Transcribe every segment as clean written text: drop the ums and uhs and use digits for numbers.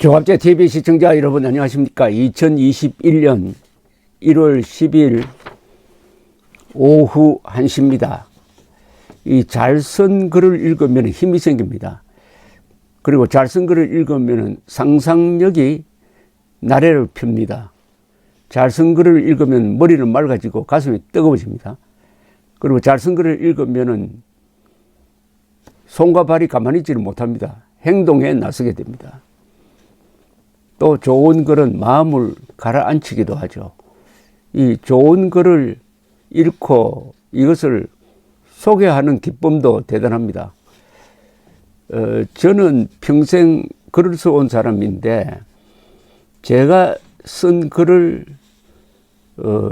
조갑제 TV 시청자 여러분 안녕하십니까. 2021년 1월 10일 오후 1시입니다. 이 잘 쓴 글을 읽으면 힘이 생깁니다. 그리고 잘 쓴 글을 읽으면 상상력이 나래를 핍니다. 잘 쓴 글을 읽으면 머리는 맑아지고 가슴이 뜨거워집니다. 그리고 잘 쓴 글을 읽으면 손과 발이 가만히 있지를 못합니다. 행동에 나서게 됩니다. 또 좋은 글은 마음을 가라앉히기도 하죠. 이 좋은 글을 읽고 이것을 소개하는 기쁨도 대단합니다. 저는 평생 글을 써온 사람인데 제가 쓴 글을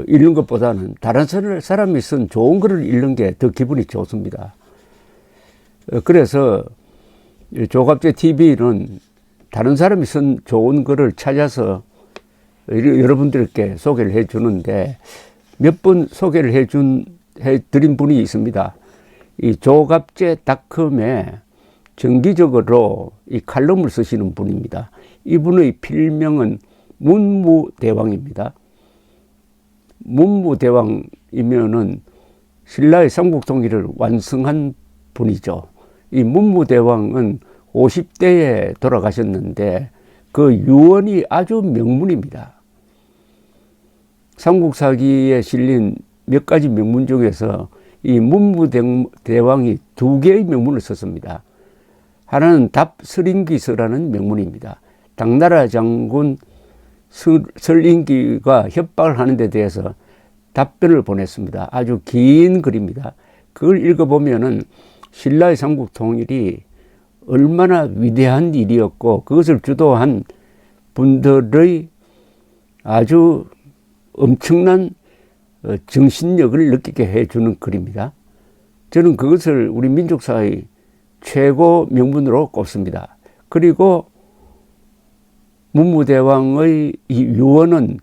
읽는 것보다는 다른 사람이 쓴 좋은 글을 읽는 게 더 기분이 좋습니다. 그래서 조갑제 TV는 다른 사람이 쓴 좋은 글을 찾아서 여러분들께 소개를 해 주는데 몇 번 소개를 해 드린 분이 있습니다. 이 조갑제닷컴에 정기적으로 이 칼럼을 쓰시는 분입니다. 이분의 필명은 문무대왕입니다. 문무대왕이면은 신라의 삼국통일을 완성한 분이죠. 이 문무대왕은 50대에 돌아가셨는데 그 유언이 아주 명문입니다. 삼국사기에 실린 몇 가지 명문 중에서 이 문무대왕이 두 개의 명문을 썼습니다. 하나는 답설인기서라는 명문입니다. 당나라 장군 설인기가 협박을 하는 데 대해서 답변을 보냈습니다. 아주 긴 글입니다. 그걸 읽어보면은 신라의 삼국통일이 얼마나 위대한 일이었고 그것을 주도한 분들의 아주 엄청난 정신력을 느끼게 해주는 글입니다. 저는 그것을 우리 민족사의 최고 명문으로 꼽습니다. 그리고 문무대왕의 이 유언은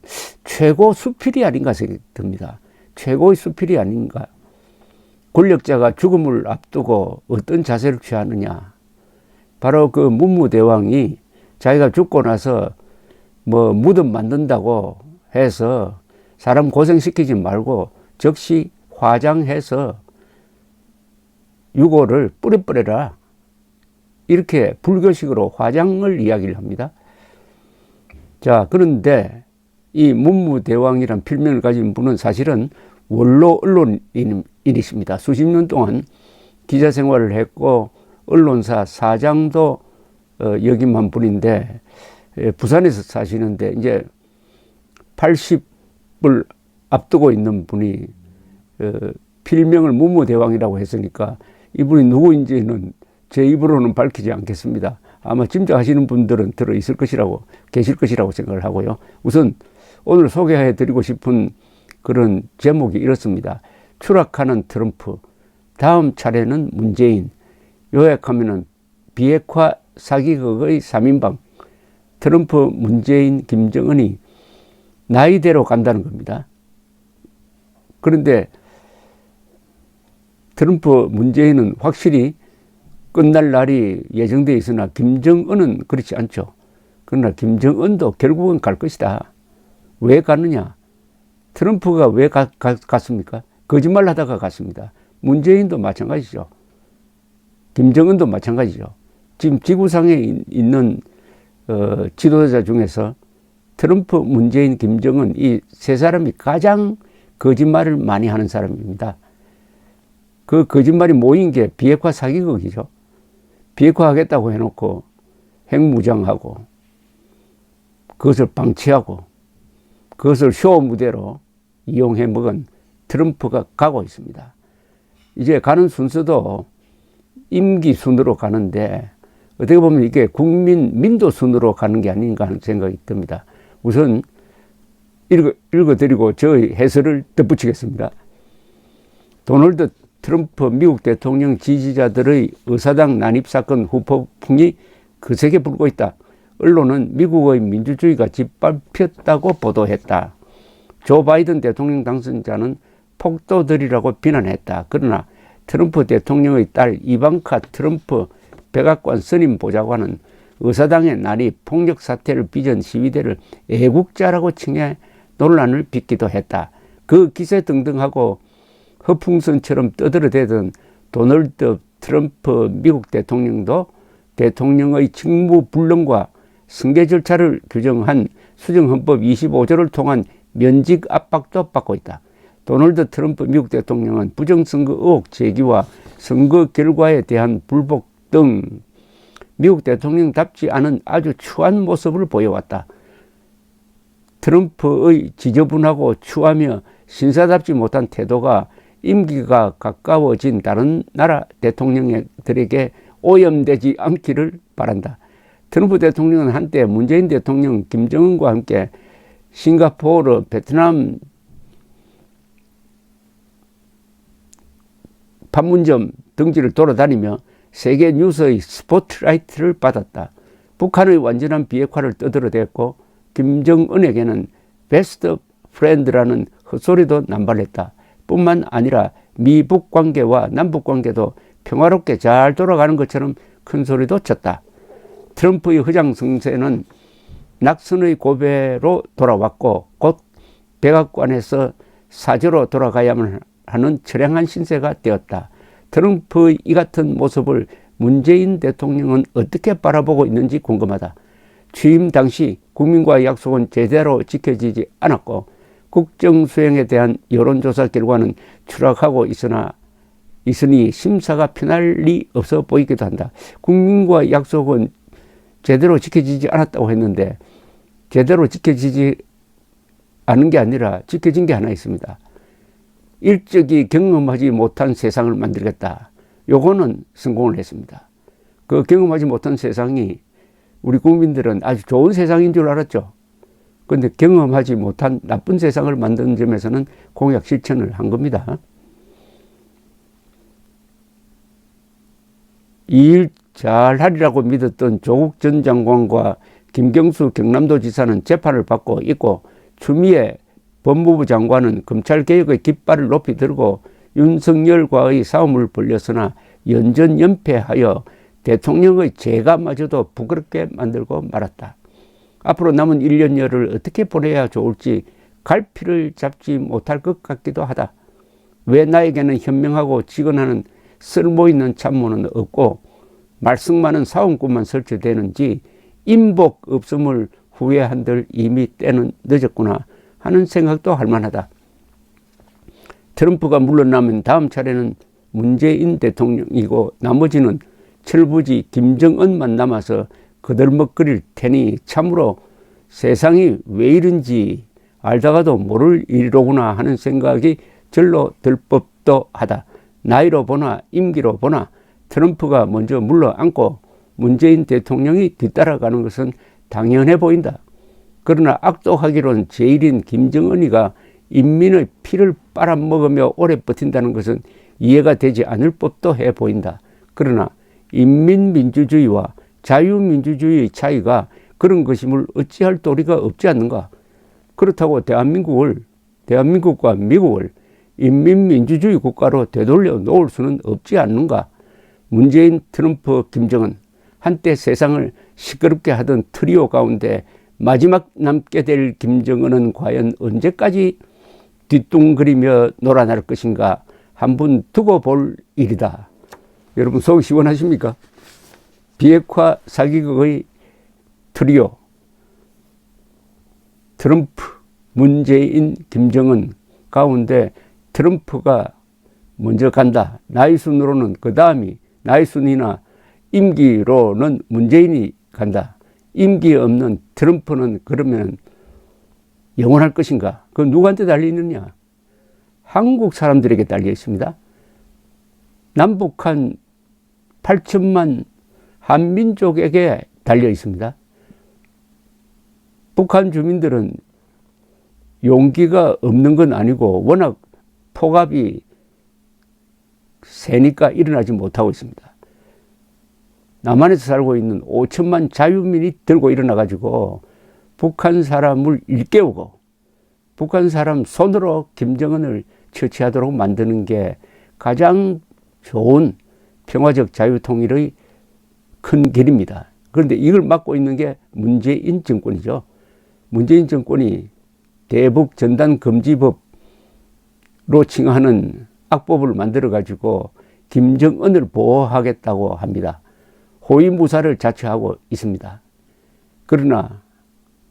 최고 수필이 아닌가 생각이 듭니다. 최고의 수필이 아닌가. 권력자가 죽음을 앞두고 어떤 자세를 취하느냐. 바로 그 문무대왕이 자기가 죽고 나서 뭐 무덤 만든다고 해서 사람 고생시키지 말고 즉시 화장해서 유골을 뿌려버려라. 이렇게 불교식으로 화장을 이야기를 합니다. 자, 그런데 이 문무대왕이란 필명을 가진 분은 사실은 원로 언론인이십니다. 수십 년 동안 기자 생활을 했고 언론사 사장도 역임한 분인데 부산에서 사시는데 이제 80을 앞두고 있는 분이 필명을 문무대왕이라고 했으니까 이분이 누구인지는 제 입으로는 밝히지 않겠습니다. 아마 짐작하시는 분들은 계실 것이라고 생각을 하고요. 우선 오늘 소개해 드리고 싶은 그런 제목이 이렇습니다. 추락하는 트럼프, 다음 차례는 문재인. 요약하면은 비핵화 사기극의 3인방, 트럼프, 문재인, 김정은이 나이대로 간다는 겁니다. 그런데 트럼프, 문재인은 확실히 끝날 날이 예정되어 있으나 김정은은 그렇지 않죠. 그러나 김정은도 결국은 갈 것이다. 왜 가느냐? 트럼프가 왜 갔습니까? 거짓말 하다가 갔습니다. 문재인도 마찬가지죠. 김정은도 마찬가지죠. 지금 지구상에 있는 지도자 중에서 트럼프, 문재인, 김정은 이 세 사람이 가장 거짓말을 많이 하는 사람입니다. 그 거짓말이 모인 게 비핵화 사기극이죠. 비핵화하겠다고 해놓고 핵무장하고 그것을 방치하고 그것을 쇼 무대로 이용해 먹은 트럼프가 가고 있습니다. 이제 가는 순서도 임기 순으로 가는데 어떻게 보면 이게 민도 순으로 가는 게 아닌가 하는 생각이 듭니다. 우선 읽어드리고 저의 해설을 덧붙이겠습니다. 도널드 트럼프 미국 대통령 지지자들의 의사당 난입사건 후폭풍이 거세게 불고 있다. 언론은 미국의 민주주의가 짓밟혔다고 보도했다. 조 바이든 대통령 당선자는 폭도들이라고 비난했다. 그러나 트럼프 대통령의 딸 이방카 트럼프 백악관 선임 보좌관은 의사당의 난이 폭력 사태를 빚은 시위대를 애국자라고 칭해 논란을 빚기도 했다. 그 기세등등하고 허풍선처럼 떠들어대던 도널드 트럼프 미국 대통령도 대통령의 직무불능과 승계 절차를 규정한 수정헌법 25조를 통한 면직 압박도 받고 있다. 도널드 트럼프 미국 대통령은 부정선거 의혹 제기와 선거 결과에 대한 불복 등 미국 대통령답지 않은 아주 추한 모습을 보여왔다. 트럼프의 지저분하고 추하며 신사답지 못한 태도가 임기가 가까워진 다른 나라 대통령들에게 오염되지 않기를 바란다. 트럼프 대통령은 한때 문재인 대통령, 김정은과 함께 싱가포르, 베트남 판문점 등지를 돌아다니며 세계 뉴스의 스포트라이트를 받았다. 북한의 완전한 비핵화를 떠들어댔고 김정은에게는 베스트 프렌드라는 헛소리도 남발했다. 뿐만 아니라 미북 관계와 남북 관계도 평화롭게 잘 돌아가는 것처럼 큰 소리도 쳤다. 트럼프의 허장성세는 낙선의 고배로 돌아왔고 곧 백악관에서 사저로 돌아가야만 하는 처량한 신세가 되었다. 트럼프의 이 같은 모습을 문재인 대통령은 어떻게 바라보고 있는지 궁금하다. 취임 당시 국민과의 약속은 제대로 지켜지지 않았고 국정 수행에 대한 여론조사 결과는 추락하고 있으니 심사가 편할 리 없어 보이기도 한다. 국민과의 약속은 제대로 지켜지지 않았다고 했는데 제대로 지켜지지 않은 게 아니라 지켜진 게 하나 있습니다. 일찍이 경험하지 못한 세상을 만들겠다. 요거는 성공을 했습니다. 그 경험하지 못한 세상이 우리 국민들은 아주 좋은 세상인 줄 알았죠. 그런데 경험하지 못한 나쁜 세상을 만드는 점에서는 공약 실천을 한 겁니다. 이 일 잘하리라고 믿었던 조국 전 장관과 김경수 경남도 지사는 재판을 받고 있고 추미애 법무부 장관은 검찰개혁의 깃발을 높이 들고 윤석열과의 싸움을 벌였으나 연전연패하여 대통령의 재가마저도 부끄럽게 만들고 말았다. 앞으로 남은 1년여를 어떻게 보내야 좋을지 갈피를 잡지 못할 것 같기도 하다. 왜 나에게는 현명하고 직언하는 쓸모있는 참모는 없고 말썽 많은 사원꾼만 설치되는지 인복 없음을 후회한들 이미 때는 늦었구나 하는 생각도 할 만하다. 트럼프가 물러나면 다음 차례는 문재인 대통령이고 나머지는 철부지 김정은만 남아서 거들먹거릴 테니 참으로 세상이 왜 이런지 알다가도 모를 일이로구나 하는 생각이 절로 들 법도 하다. 나이로 보나 임기로 보나 트럼프가 먼저 물러앉고 문재인 대통령이 뒤따라가는 것은 당연해 보인다. 그러나 악독하기로는 제일인 김정은이가 인민의 피를 빨아먹으며 오래 버틴다는 것은 이해가 되지 않을 법도 해 보인다. 그러나 인민민주주의와 자유민주주의의 차이가 그런 것임을 어찌할 도리가 없지 않는가. 그렇다고 대한민국과 미국을 인민민주주의 국가로 되돌려 놓을 수는 없지 않는가. 문재인, 트럼프, 김정은 한때 세상을 시끄럽게 하던 트리오 가운데 마지막 남게 될 김정은은 과연 언제까지 뒷둥그리며 놀아날 것인가 한번 두고 볼 일이다. 여러분 속 시원하십니까? 비핵화 사기극의 트리오 트럼프, 문재인, 김정은 가운데 트럼프가 먼저 간다. 나이 순으로는 그 다음이 나이 순이나 임기로는 문재인이 간다. 임기 없는 트럼프는 그러면 영원할 것인가? 그건 누구한테 달려있느냐? 한국 사람들에게 달려 있습니다. 남북한 8천만 한민족에게 달려 있습니다. 북한 주민들은 용기가 없는 건 아니고 워낙 폭압이 세니까 일어나지 못하고 있습니다. 남한에서 살고 있는 5천만 자유민이 들고 일어나가지고 북한 사람을 일깨우고 북한 사람 손으로 김정은을 처치하도록 만드는 게 가장 좋은 평화적 자유통일의 큰 길입니다. 그런데 이걸 맡고 있는 게 문재인 정권이죠. 문재인 정권이 대북 전단 금지법로 칭하는 악법을 만들어 가지고 김정은을 보호하겠다고 합니다. 호위무사를 자처하고 있습니다. 그러나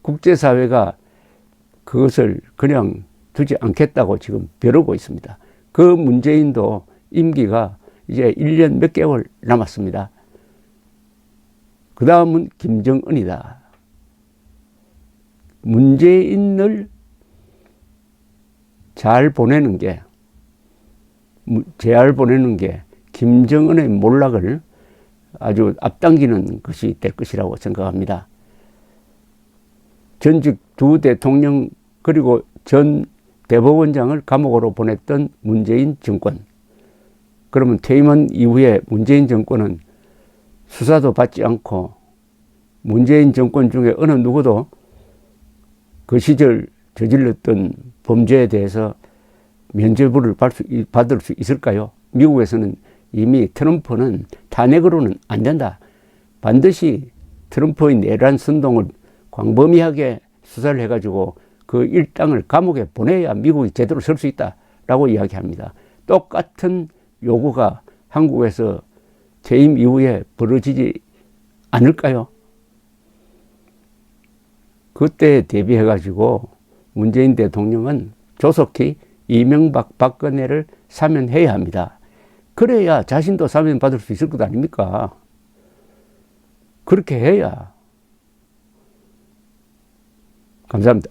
국제사회가 그것을 그냥 두지 않겠다고 지금 벼르고 있습니다. 그 문재인도 임기가 이제 1년 몇 개월 남았습니다. 그 다음은 김정은이다. 문재인을 잘 보내는 게, 김정은의 몰락을 아주 앞당기는 것이 될 것이라고 생각합니다. 전직 두 대통령 그리고 전 대법원장을 감옥으로 보냈던 문재인 정권. 그러면 퇴임한 이후에 문재인 정권은 수사도 받지 않고 문재인 정권 중에 어느 누구도 그 시절 저질렀던 범죄에 대해서 면죄부를 받을 수 있을까요? 미국에서는 이미 트럼프는 탄핵으로는 안 된다. 반드시 트럼프의 내란 선동을 광범위하게 수사를 해가지고 그 일당을 감옥에 보내야 미국이 제대로 설 수 있다라고 이야기합니다. 똑같은 요구가 한국에서 퇴임 이후에 벌어지지 않을까요? 그때에 대비해가지고 문재인 대통령은 조속히 이명박 박근혜를 사면해야 합니다. 그래야 자신도 사면받을 수 있을 것 아닙니까? 그렇게 해야. 감사합니다.